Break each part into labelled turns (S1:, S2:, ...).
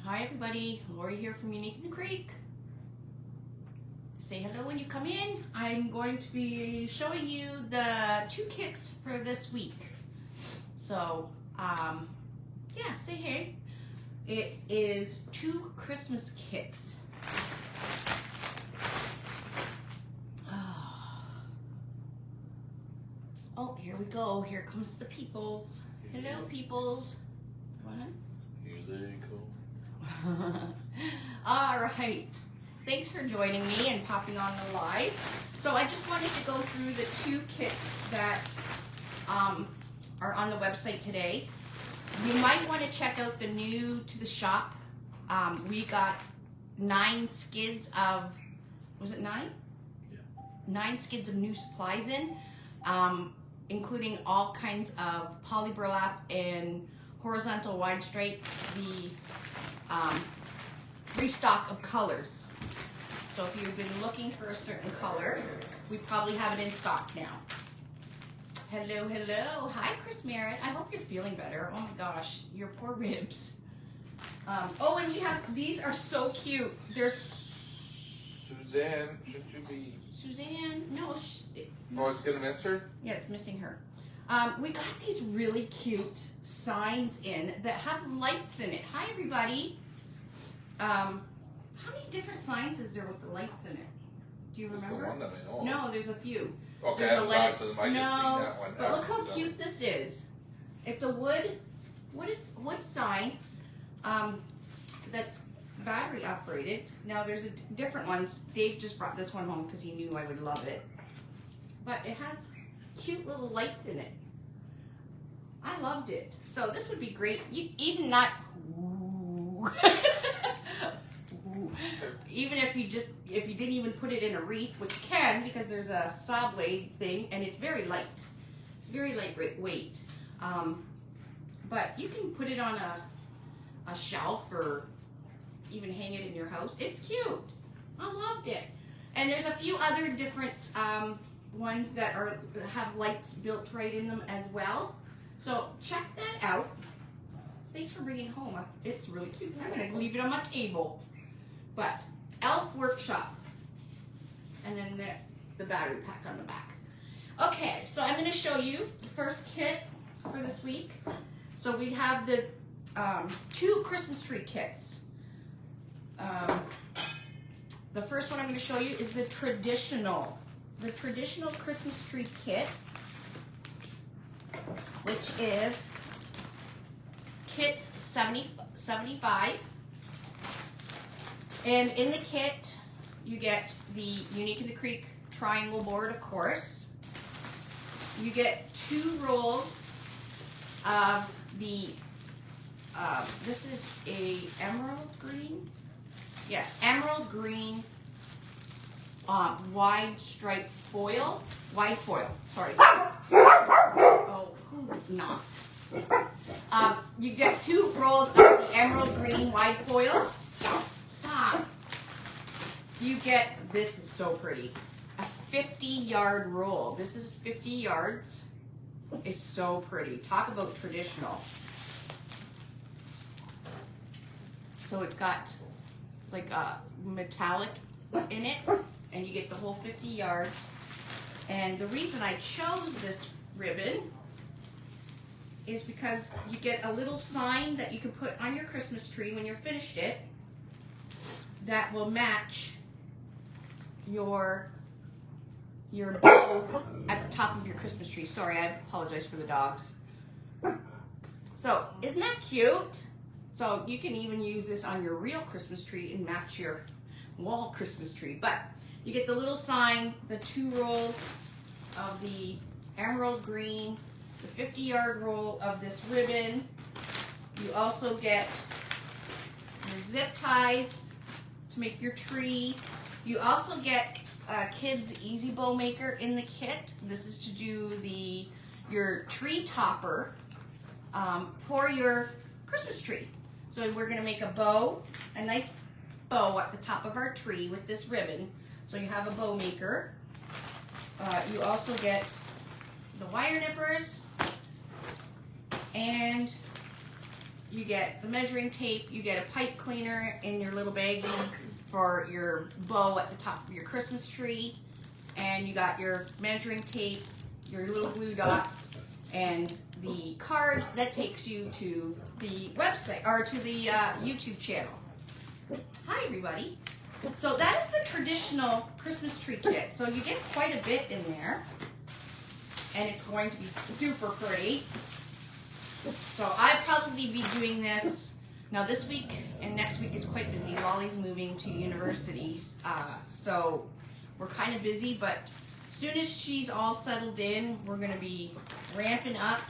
S1: Hi everybody, Laurie here from Wreathing Creek. Say hello when you come in. I'm going to be showing you the 2 kits for this week. So, yeah, say hey. It is 2 Christmas kits. Oh, here we go. Here comes the peoples. Hello, peoples. What?
S2: Here they go.
S1: All right. Thanks for joining me and popping on the live. So I just wanted to go through the 2 kits that are on the website today. You might want to check out the new to the shop. We got 9 skids of, was it 9?
S2: Yeah.
S1: 9 skids of new supplies in, including all kinds of poly burlap and horizontal wide stripe, the restock of colors. So if you've been looking for a certain color, we probably have it in stock now. Hello, hello. Hi, Chris Merritt. I hope you're feeling better. Oh my gosh, your poor ribs. Oh, and you have, these are so cute. There's
S2: Suzanne, should you be?
S1: Suzanne, no. It's
S2: Oh, it's gonna miss her?
S1: Yeah, it's missing her. We got these really cute signs in that have lights in it. Hi, everybody. How many different signs is there with the lights in it? Do you remember?
S2: The one that I know.
S1: No, there's a few.
S2: Okay,
S1: There's
S2: I
S1: a let it
S2: thought
S1: snow.
S2: I might have seen that one.
S1: But look how cute this is. It's a wood sign that's battery operated. Now there's different ones. Dave just brought this one home because he knew I would love it. But it has cute little lights in it. I loved it. So this would be great. Even not, even if you didn't even put it in a wreath, which you can because there's a saw blade thing and it's very light. It's very lightweight. But you can put it on a shelf or even hang it in your house. It's cute. I loved it. And there's a few other different ones that have lights built right in them as well. So check that out. Thanks for bringing it home. It's really cute. I'm going to leave it on my table. But Elf Workshop. And then there's the battery pack on the back. Okay, so I'm going to show you the first kit for this week. So we have the 2 Christmas tree kits. The first one I'm going to show you is the traditional Christmas tree kit, which is kit 75. And in the kit, you get the Wreathing Creek triangle board, of course. You get 2 rolls of the, this is a emerald green? Yeah, emerald green wide stripe foil. Wide foil, sorry. Oh, who not? You get 2 rolls of the emerald green wide foil. Stop. You get, this is so pretty, a 50-yard roll. This is 50 yards. It's so pretty. Talk about traditional. So it's got like a metallic in it, and you get the whole 50 yards. And the reason I chose this ribbon is because you get a little sign that you can put on your Christmas tree when you're finished it that will match your bow at the top of your Christmas tree. Sorry, I apologize for the dogs. So, isn't that cute? So you can even use this on your real Christmas tree and match your wall Christmas tree. But you get the little sign, the 2 rolls of the emerald green, the 50-yard roll of this ribbon. You also get your zip ties to make your tree. You also get Kids Easy Bow Maker in the kit. This is to do your tree topper for your Christmas tree. So we're going to make a bow, a nice bow at the top of our tree with this ribbon. So you have a bow maker. You also get the wire nippers, and you get the measuring tape, you get a pipe cleaner in your little baggie for your bow at the top of your Christmas tree, and you got your measuring tape, your little glue dots, and the card that takes you to the website, or to the YouTube channel. Hi everybody. So that is the traditional Christmas tree kit. So you get quite a bit in there, and it's going to be super pretty. So I'll probably be doing this, now this week and next week is quite busy. Lollie's moving to university, so we're kind of busy, but as soon as she's all settled in, we're going to be ramping up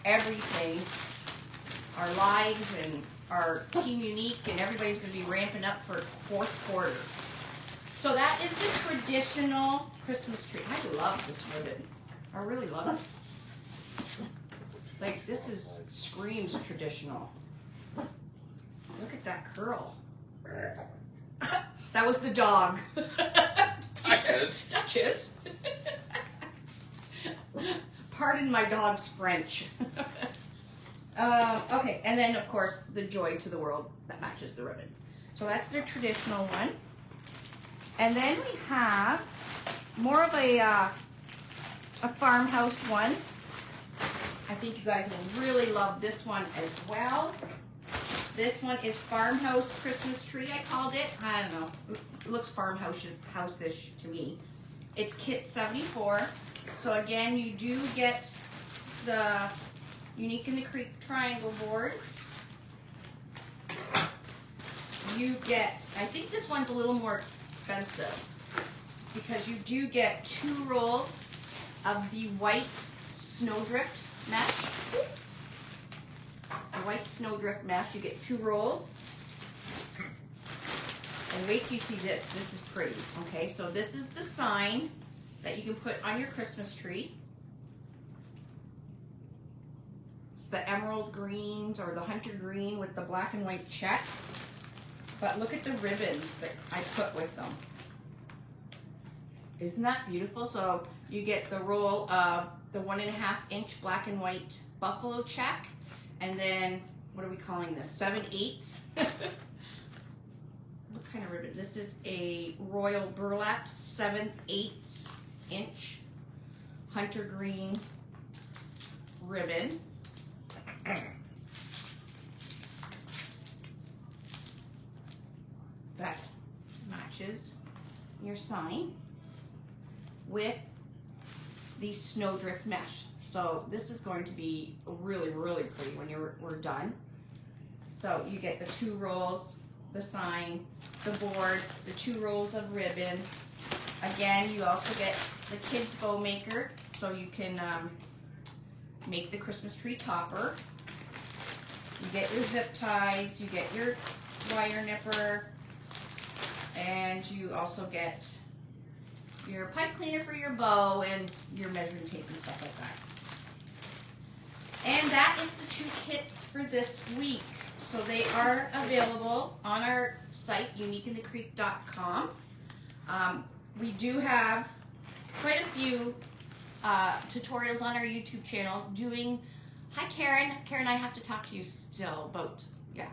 S1: everything, our lives and our Team Unique, and everybody's going to be ramping up for fourth quarter. So that is the traditional Christmas tree. I love this ribbon. I really love it. Like, this screams traditional. Look at that curl. That was the dog.
S2: Touches.
S1: Touches. Pardon my dog's French. Okay, and then of course the joy to the world that matches the ribbon. So that's the traditional one. And then we have more of a farmhouse one. I think you guys will really love this one as well. This one is Farmhouse Christmas Tree, I called it. I don't know. It looks farmhouse-ish to me. It's kit 74. So again, you do get the Unique in the Creek triangle board. You get, I think this one's a little more expensive because you do get 2 rolls of the white snowdrift mesh. The white snowdrift mesh, you get 2 rolls. And wait till you see this. This is pretty. Okay, so this is the sign that you can put on your Christmas tree. It's the emerald greens or the hunter green with the black and white check. But look at the ribbons that I put with them. Isn't that beautiful? So you get the roll of the 1.5 inch black and white buffalo check. And then, what are we calling this? 7/8. What kind of ribbon? This is a royal burlap 7/8 inch hunter green ribbon. That matches your sign with the snowdrift mesh. So this is going to be really, really pretty when we're done. So you get the 2 rolls, the sign, the board, the 2 rolls of ribbon. Again, you also get the kids bow maker, so you can make the Christmas tree topper. You get your zip ties, you get your wire nipper, and you also get your pipe cleaner for your bow and your measuring tape and stuff like that. And that is the 2 kits for this week. So they are available on our site, uniqueinthecreek.com. We do have quite a few tutorials on our YouTube channel doing, hi Karen. Karen, I have to talk to you still about, yeah.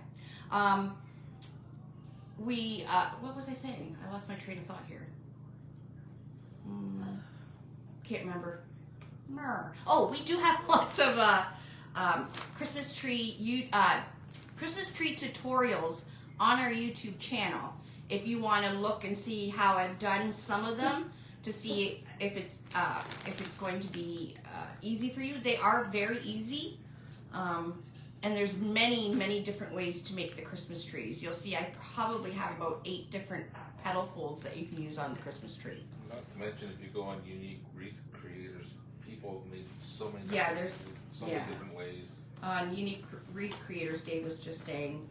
S1: What was I saying? I lost my train of thought here. Can't remember. Oh, we do have lots of Christmas tree tutorials on our YouTube channel. If you want to look and see how I've done some of them to see if it's going to be easy for you. They are very easy, and there's many different ways to make the Christmas trees. You'll see I probably have about 8 different petal folds that you can use on the Christmas tree.
S2: Not to mention, if you go on Unique Wreath Creators, people made so many different ways. On
S1: Unique Wreath Creators, Dave was just saying,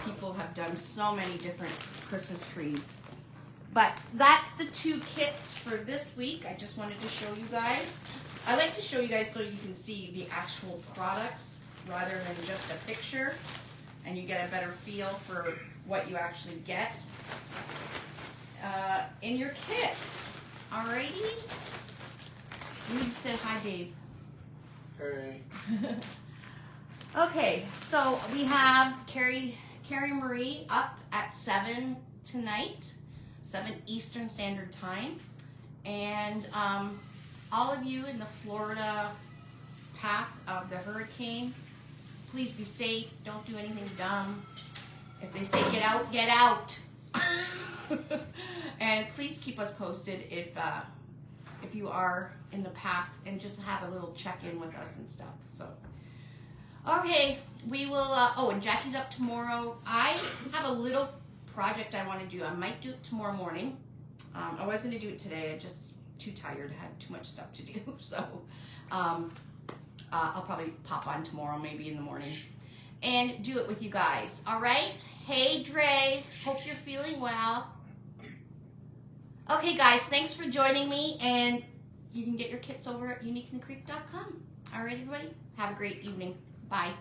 S1: people have done so many different Christmas trees. But that's the 2 kits for this week. I just wanted to show you guys. I like to show you guys so you can see the actual products rather than just a picture, and you get a better feel for what you actually get in your kits. Alrighty? You said hi, Dave.
S2: Hey.
S1: Okay, so we have Carrie Marie up at 7 tonight, 7 Eastern Standard Time. And all of you in the Florida path of the hurricane, please be safe. Don't do anything dumb. If they say get out, get out. And please keep us posted if you are in the path, and just have a little check-in with us and stuff. So, okay, we will, oh, and Jackie's up tomorrow. I have a little project I want to do. I might do it tomorrow morning. I was going to do it today. I'm just too tired. I had too much stuff to do. So I'll probably pop on tomorrow, maybe in the morning, and do it with you guys. All right? Hey, Dre. Hope you're feeling well. Okay, guys. Thanks for joining me. And you can get your kits over at uniqueinthecreek.com. All right, everybody? Have a great evening. Bye.